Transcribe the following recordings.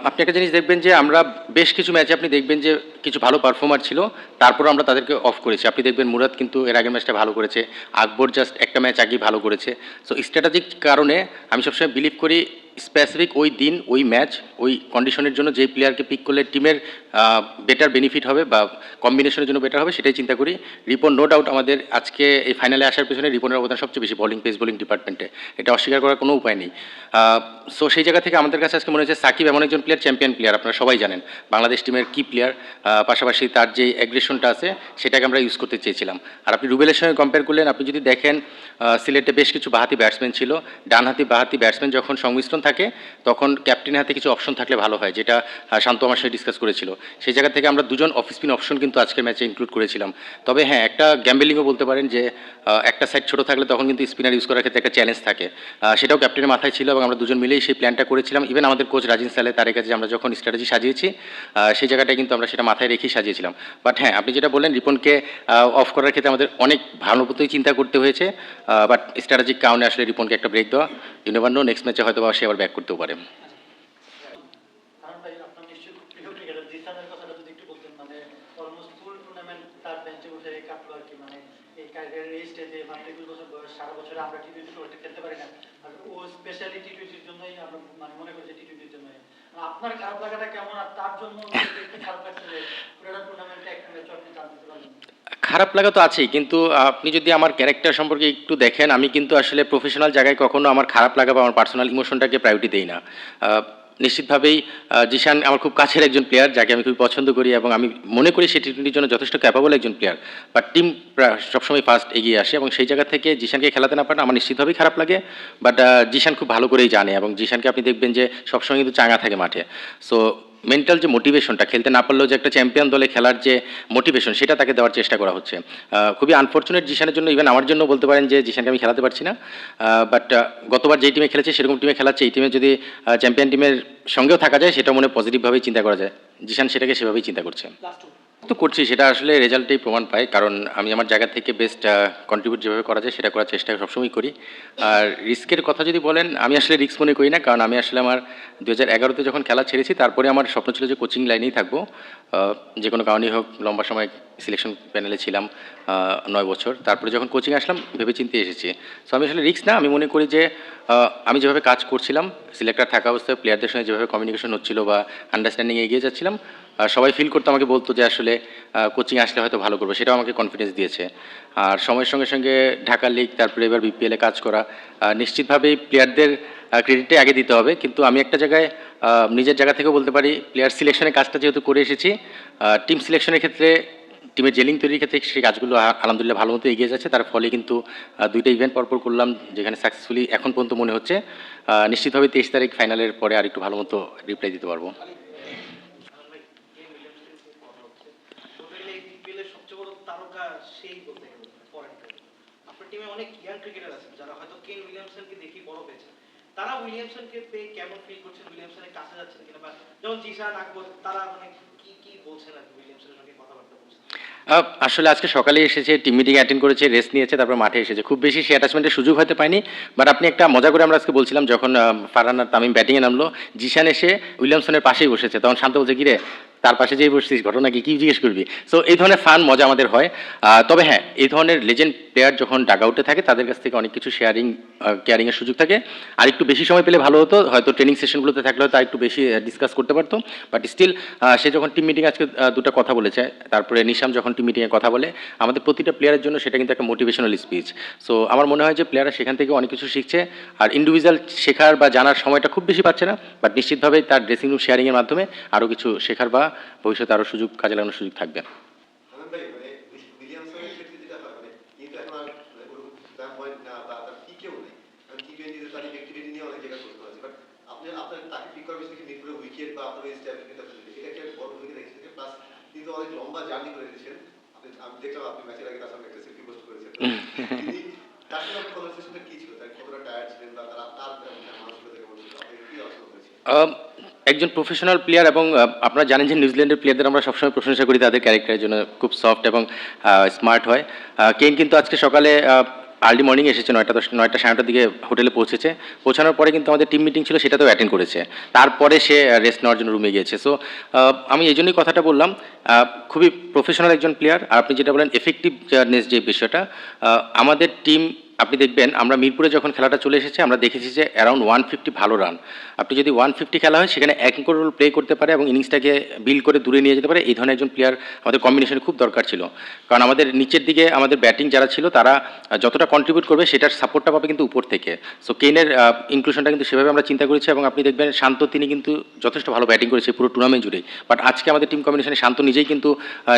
আপনি একটা জিনিস দেখবেন যে আমরা বেশ কিছু ম্যাচে আপনি দেখবেন যে কিছু ভালো পারফর্মার ছিল, তারপরও আমরা তাদেরকে অফ করেছি। আপনি দেখবেন মুরাদ কিন্তু এর আগের ম্যাচটা ভালো করেছে, আকবর জাস্ট একটা ম্যাচ আগেই ভালো করেছে। সো স্ট্র্যাটেজিক কারণে আমি সবসময় বিলিভ করি স্পেসিফিক ওই দিন ওই ম্যাচ ওই কন্ডিশনের জন্য যেই প্লেয়ারকে পিক করলে টিমের বেটার বেনিফিট হবে বা কম্বিনেশনের জন্য বেটার হবে সেটাই চিন্তা করি। রিপন নো ডাউট আমাদের আজকে এই ফাইনালে আসার পেছনে রিপনের অবদান সবচেয়ে বেশি, বলিং পেস বোলিং ডিপার্টমেন্টে, এটা অস্বীকার করার কোনো উপায় নেই। সো সেই জায়গা থেকে আমাদের কাছে আজকে মনে হচ্ছে সাকিব এমন একজন প্লেয়ার, চ্যাম্পিয়ন প্লেয়ার, আপনারা সবাই জানেন বাংলাদেশ টিমের কি প্লেয়ার, পাশাপাশি তার যে অ্যাগ্রেশনটা আছে সেটাকে আমরা ইউজ করতে চেয়েছিলাম। আর আপনি রুবেলের সঙ্গে কম্পেয়ার করলেন, আপনি যদি দেখেন সিলেটে বেশ কিছু বাহাতি ব্যাটসম্যান ছিল, ডানহাতি বাহাতি ব্যাটসম্যান যখন সংমিশ্রণ থাকে তখন ক্যাপ্টেনের হাতে কিছু অপশন থাকলে ভালো হয়, যেটা শান্ত আমার সাথে ডিসকাস করেছিল। সেই জায়গা থেকে আমরা দুজন অফ স্পিন অপশন কিন্তু আজকের ম্যাচে ইনক্লুড করেছিলাম। তবে হ্যাঁ, একটা গ্যাম্বেলিংও বলতে পারেন যে একটা সাইড ছোটো থাকলে তখন কিন্তু স্পিনার ইউজ করার ক্ষেত্রে একটা চ্যালেঞ্জ থাকে, সেটাও ক্যাপ্টেনের মাথায় ছিল এবং আমরা দুজন মিলেই সেই প্ল্যানটা করেছিলাম। ইভেন আমাদের কোচ রাজিন সালে তার কাছে আমরা যখন স্ট্র্যাটেজি সাজিয়েছি সেই জায়গাটায় কিন্তু আমরা সেটা মাথায় রেখেই সাজিয়েছিলাম। বাট হ্যাঁ, আপনি যেটা বললেন রিপনকে অফ করার ক্ষেত্রে আমাদের অনেক ভালো মতোই চিন্তা করতে হয়েছে, বাট স্ট্র্যাটেজিক কারণে আসলে রিপনকে একটা ব্রেক দেওয়া, ইউ নেভার নো নেক্সট ম্যাচে হয়তো সে আবার ব্যাক করতেও পারে। আপনার খারাপ লাগাটা কেমন, আর তার জন্য একটু খারাপ লাগছে যে পুরোটা টুর্নামেন্টে একটা ম্যাচ আপনি জানতে পারলেন? খারাপ লাগা তো আছেই, কিন্তু আপনি যদি আমার ক্যারেক্টার সম্পর্কে একটু দেখেন, আমি কিন্তু আসলে প্রফেশনাল জায়গায় কখনো আমার খারাপ লাগা বা আমার পার্সোনাল ইমোশনটাকে প্রায়োরিটি দেই না। নিশ্চিতভাবেই জিশান আমার খুব কাছের একজন প্লেয়ার, যাকে আমি খুবই পছন্দ করি এবং আমি মনে করি সে টি-20 জন্য যথেষ্ট ক্যাপাবল একজন প্লেয়ার। বাট টিম সবসময় ফার্স্ট এগিয়ে আসে এবং সেই জায়গা থেকে জিশানকে খেলাতে না পারে আমার নিশ্চিতভাবেই খারাপ লাগে। বাট জিশান খুব ভালো করেই জানে এবং জিশানকে আপনি দেখবেন যে সবসময় কিন্তু চাঙা থাকে মাঠে। সো মেন্টাল যে মোটিভেশনটা, খেলতে না পারলেও যে একটা চ্যাম্পিয়ন দলে খেলার যে মোটিভেশন, সেটা তাকে দেওয়ার চেষ্টা করা হচ্ছে। খুবই আনফর্চুনেট জিশানের জন্য, ইভেন আমার জন্য বলতে পারেন যে জিশানকে আমি খেলাতে পারছি না। বাট গতবার যেই টিমে খেলেছে সেরকম টিমে খেলাচ্ছে, এই টিমে যদি চ্যাম্পিয়ন টিমের সঙ্গেও থাকা যায় সেটা মনে পজিটিভভাবেই চিন্তা করা যায়। জিশান সেটাকে সেভাবেই চিন্তা করছে। তো করছি, সেটা আসলে রেজাল্টেই প্রমাণ পায়, কারণ আমি আমার জায়গা থেকে বেস্ট কন্ট্রিবিউট যেভাবে করা যায় সেটা করার চেষ্টা সবসময় করি। আর রিস্কের কথা যদি বলেন, আমি আসলে রিস্ক মনে করি না, কারণ আমি আসলে আমার 2011-তে যখন খেলা ছেড়েছি তারপরে আমার স্বপ্ন ছিল যে কোচিং লাইনেই থাকবো, যে কোনো কারণেই হোক। লম্বা সময় সিলেকশন প্যানেলে ছিলাম 9 বছর, তারপরে যখন কোচিং আসলাম ভেবে চিন্তে এসেছি। সো আমি আসলে রিস্ক না, আমি মনে করি যে আমি যেভাবে কাজ করছিলাম সিলেক্টর থাকা অবস্থায় প্লেয়ারদের সঙ্গে যেভাবে কমিউনিকেশন হচ্ছিল বা আন্ডারস্ট্যান্ডিং এগিয়ে যাচ্ছিলাম, সবাই ফিল করতো, আমাকে বলতো যে আসলে কোচিং আসলে হয়তো ভালো করবে, সেটাও আমাকে কনফিডেন্স দিয়েছে। আর সময়ের সঙ্গে সঙ্গে ঢাকা লিগ, তারপরে এবার বিপিএলে কাজ করা, নিশ্চিতভাবেই প্লেয়ারদের ক্রেডিটে আগে দিতে হবে। কিন্তু আমি একটা জায়গায় নিজের জায়গা থেকেও বলতে পারি, প্লেয়ার সিলেকশনের কাজটা যেহেতু করে এসেছি, টিম সিলেকশনের ক্ষেত্রে টিমের জেলিং তৈরির ক্ষেত্রে সেই কাজগুলো আলহামদুলিল্লাহ ভালো মতো এগিয়ে যাচ্ছে। তার ফলে কিন্তু 2টা ইভেন্ট পরপর করলাম যেখানে সাকসেসফুলি এখন পর্যন্ত মনে হচ্ছে নিশ্চিতভাবে 23 তারিখ ফাইনালের পরে আর একটু ভালো মতো রিপ্লাই দিতে পারবো। তারা উইলিয়ামসনকে পেয়ে কেমন ফিল করছেন, উইলিয়ামসনের কাছে যাচ্ছেন কিনা, বা যেমন জিশান আকবর তারা মানে কি কি বলছেন আর উইলিয়ামসনের সঙ্গে কথাবার্তা বলছেন? আসলে আজকে সকালে এসেছে, টিম মিটিং অ্যাটেন্ড করেছে, রেস্ট নিয়েছে, তারপর মাঠে এসেছে। খুব বেশি সে অ্যাটাচমেন্টের সুযোগ হতে পায়নি। বাট আপনি একটা মজা করে আমরা আজকে বলছিলাম, যখন ফারহান আর তামিম ব্যাটিংয়ে নামলো, জিশান এসে উইলিয়ামসনের পাশেই বসেছে, তখন শান্ত বলছে কিরে তার পাশে যেই বসছিস ঘটনা কি, কী জিজ্ঞেস করবি। সো এই ধরনের ফান মজা আমাদের হয়। তবে হ্যাঁ, এই ধরনের লেজেন্ড প্লেয়ার যখন ডাগ আউটে থাকে তাদের কাছ থেকে অনেক কিছু শেয়ারিং কেয়ারিংয়ের সুযোগ থাকে। আর একটু বেশি সময় পেলে ভালো হতো, হয়তো ট্রেনিং সেশনগুলোতে থাকলে হয়তো আর একটু বেশি ডিসকাস করতে পারতো। বাট স্টিল সে যখন টিম মিটিং আজকে 2টা কথা বলেছে, তারপরে নিশাম যখন টিম মিটিংয়ে কথা বলে, আমাদের প্রতিটা প্লেয়ারের জন্য সেটা কিন্তু একটা মোটিভেশনাল স্পিচ। সো আমার মনে হয় যে প্লেয়াররা সেখান থেকে অনেক কিছু শিখছে। আর ইন্ডিভিজুয়াল শেখার বা জানার সময়টা খুব বেশি পাচ্ছে না, বাট নিশ্চিতভাবেই তার ড্রেসিং রুম শেয়ারিংয়ের মাধ্যমে আরও কিছু শেখার বা ভবিষ্যতে আরও সুযোগ কাজে লাগানোর সুযোগ থাকবে। একজন প্রফেশনাল প্লেয়ার এবং আপনারা জানেন যে নিউজিল্যান্ডের প্লেয়ারদের আমরা সবসময় প্রশংসা করি তাদের ক্যারেক্টারের জন্য, খুব সফট এবং স্মার্ট হয়। কেইন কিন্তু আজকে সকালে আর্লি মর্নিং এসেছে 9টা 9:30 দিকে হোটেলে পৌঁছেছে। পৌঁছানোর পরে কিন্তু আমাদের টিম মিটিং ছিল, সেটাতেও অ্যাটেন্ড করেছে। তারপরে সে রেস্ট নেওয়ার জন্য রুমে গিয়েছে। সো আমি এই জন্যই কথাটা বললাম, খুবই প্রফেশনাল একজন প্লেয়ার। আর আপনি যেটা বলেন এফেক্টিভনেস যে বিষয়টা, আমাদের টিম আপনি দেখবেন আমরা মিরপুরে যখন খেলাটা চলে এসেছে আমরা দেখেছি যে অ্যারাউন্ড 150 ভালো রান। আপনি যদি 150 খেলা হয় সেখানে অ্যাঙ্কর রোল প্লে করতে পারে এবং ইনিংসটাকে বিল্ড করে দূরে নিয়ে যেতে পারে, এই ধরনের একজন প্লেয়ার আমাদের কম্বিনেশনে খুব দরকার ছিল। কারণ আমাদের নিচের দিকে আমাদের ব্যাটিং যারা ছিল তারা যতটা কন্ট্রিবিউট করবে সেটার সাপোর্টটা পাবে কিন্তু উপর থেকে। সো কেনের ইনক্লুশনটা কিন্তু সেভাবে আমরা চিন্তা করেছি এবং আপনি দেখবেন শান্ত তিনি কিন্তু যথেষ্ট ভালো ব্যাটিং করেছে পুরো টুর্নামেন্ট জুড়েই। বাট আজকে আমাদের টিম কম্বিনেশনে শান্ত নিজেই কিন্তু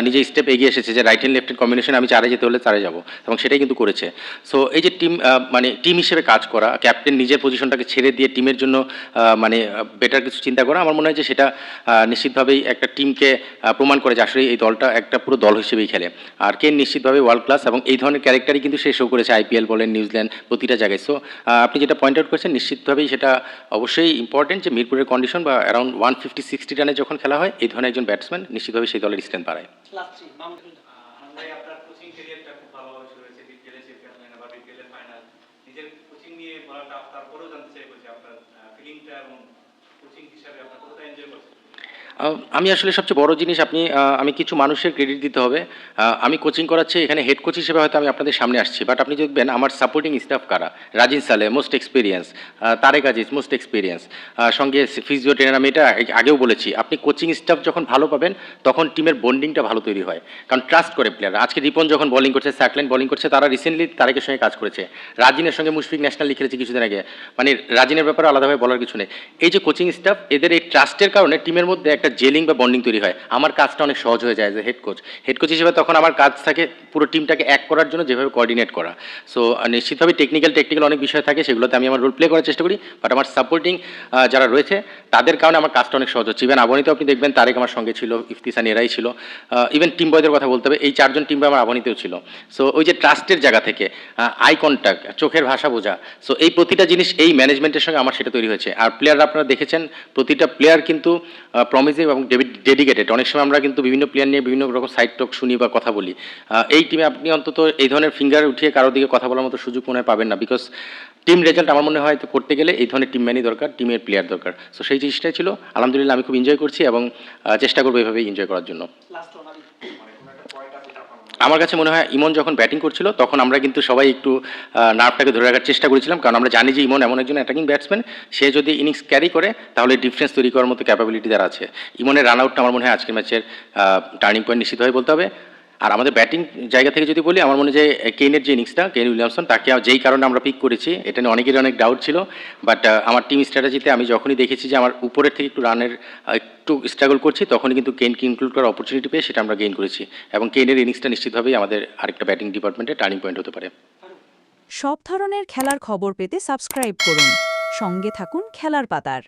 নিজেই স্টেপ এগিয়ে এসেছে যে রাইট হ্যান্ড লেফট হ্যান্ড কম্বিনেশনে আমি চারে যেতে হলে চারে যাব, এবং সেটাই কিন্তু করেছে। সো এই যে টিম মানে টিম হিসেবে কাজ করা, ক্যাপ্টেন নিজের পজিশনটাকে ছেড়ে দিয়ে টিমের জন্য মানে বেটার কিছু চিন্তা করা, আমার মনে হয় যে সেটা নিশ্চিতভাবেই একটা টিমকে প্রমাণ করে যে আসলে এই দলটা একটা পুরো দল হিসেবেই খেলে। আর কেন নিশ্চিতভাবে ওয়ার্ল্ড ক্লাস এবং এই ধরনের ক্যারেক্টারই কিন্তু সে শো করেছে আইপিএল বলেন, নিউজিল্যান্ড, প্রতিটা জায়গায়। সো আপনি যেটা পয়েন্ট আউট করেছেন নিশ্চিতভাবেই সেটা অবশ্যই ইম্পর্টেন্ট যে মিরপুরের কন্ডিশন বা অ্যারাউন্ড 150-60 রানে যখন খেলা হয় এই ধরনের একজন ব্যাটসম্যান নিশ্চিতভাবেই সেই দলের স্ট্রেন্থ বাড়ায়। Last three Mamun. ভাই আপনার কোচিং ক্যারিয়ারটা খুব ভালোভাবে শুরু হয়েছে, বিপিএল এ চ্যাম্পিয়ন বা বিপিএল এর ফাইনাল। নিজের কোচিং নিয়ে বলাটা তারপরেও জানতে চাইবো যে আপনার ফিলিংটা এবং কোচিং হিসাবে আপনার কতটা এনজয় করছেন? আমি আসলে সবচেয়ে বড় জিনিস আমি কিছু মানুষের ক্রেডিট দিতে হবে। আমি কোচিং করাচ্ছি এখানে হেড কোচ হিসেবে হয়তো আমি আপনাদের সামনে আসছি, বাট আপনি দেখবেন আমার সাপোর্টিং স্টাফ কারা। Rajin Saleh most experience, Tareq Aziz most experience, সঙ্গে ফিজিও ট্রেনার। আমি এটা আগেও বলেছি, আপনি কোচিং স্টাফ যখন ভালো পাবেন তখন টিমের বন্ডিংটা ভালো তৈরি হয়, কারণ ট্রাস্ট করে প্লেয়ার। আজকে রিপন যখন বোলিং করছে, সাকলেন বোলিং করছে, তারা রিসেন্টলি তারেকের সঙ্গে কাজ করেছে। রাজিনের সঙ্গে মুশফিক ন্যাশনাল খেলেছে কিছুদিন আগে, মানে রাজিনের ব্যাপারে আলাদাভাবে বলার কিছু নেই। এই যে কোচিং স্টাফ, এদের এই ট্রাস্টের কারণে টিমের মধ্যে একটা জেলিং বা বন্ডিং তৈরি হয়। আমার কাজটা অনেক সহজ হয়ে যায় যে হেড কোচ হিসেবে তখন আমার কাজ থাকে পুরো টিমটাকে এক করার জন্য যেভাবে কোঅর্ডিনেট করা। সো নিশ্চিতভাবে টেকনিক্যাল অনেক বিষয় থাকে, সেগুলোতে আমি আমার রোল প্লে করার চেষ্টা করি, বাট আমার সাপোর্টিং যারা রয়েছে তাদের কারণে আমার কাজটা অনেক সহজ হচ্ছে। ইভেন আবনিতেও আপনি দেখবেন তারেক আমার সঙ্গে ছিল, ইফতিসান এরাই ছিল। ইভেন টিম বয়দের কথা বলতে হবে, এই 4জন টিম বয় আমার আবনিতেও ছিল। সো ওই যে ট্রাস্টের জায়গা থেকে আই কন্ট্যাক্ট, চোখের ভাষা বোঝা, সো এই প্রতিটা জিনিস এই ম্যানেজমেন্টের সঙ্গে আমার সেটা তৈরি হয়েছে। আর প্লেয়াররা আপনারা দেখেছেন প্রতিটা প্লেয়ার কিন্তু প্রমিসিভ এবং ডেডিকেটেড। অনেক সময় আমরা কিন্তু বিভিন্ন প্লেয়ার নিয়ে বিভিন্ন রকম সাইড টক শুনি বা কথা বলি। এই টিমে আপনি অন্তত এই ধরনের ফিঙ্গার উঠিয়ে কারোর দিকে কথা বলার মতো সুযোগ মনে হয় পাবেন না, বিকজ টিম রেজাল্ট আমার মনে হয় তো করতে গেলে এই ধরনের টিম ম্যানই দরকার, টিমের প্লেয়ার দরকার। সো সেই জিনিসটাই ছিল। আলহামদুলিল্লাহ আমি খুব এনজয় করছি এবং চেষ্টা করবো এইভাবেই এনজয় করার জন্য। লাস্ট ওয়ান আবি। আমার কাছে মনে হয় ইমন যখন ব্যাটিং করছিল তখন আমরা কিন্তু সবাই একটু নার্ভটাকে ধরে রাখার চেষ্টা করেছিলাম, কারণ আমরা জানি যে ইমন এমন একজন অ্যাটাকিং ব্যাটসম্যান, সে যদি ইনিংস ক্যারি করে তাহলে ডিফারেন্স তৈরি করার মতো ক্যাপাবিলিটি যারা আছে। ইমনের রান আউটটা আমার মনে হয় আজকের ম্যাচের টার্নিং পয়েন্ট নিশ্চিতভাবে বলতে হবে। আর আমাদের ব্যাটিং জায়গা থেকে যদি বলি, আমার মনে হয় যে কেনের যে ইনিংসটা, কেন উইলিয়ামসন, তাকে যেই কারণে আমরা পিক করেছি এটা নিয়ে অনেকেরই অনেক ডাউট ছিল, বাট আমার টিম স্ট্র্যাটেজিতে আমি যখনই দেখেছি যে আমার উপরের থেকে একটু রানের একটু স্ট্রাগল করছি তখনই কিন্তু কেনকে ইনক্লুড করার অপরচুনিটি পেয়ে সেটা আমরা গেইন করেছি, এবং কেনের ইনিংসটা নিশ্চিতভাবেই আমাদের আরেকটা ব্যাটিং ডিপার্টমেন্টে টার্নিং পয়েন্ট হতে পারে। সব ধরনের খেলার খবর পেতে সাবস্ক্রাইব করুন। সঙ্গে থাকুন খেলার পাতার।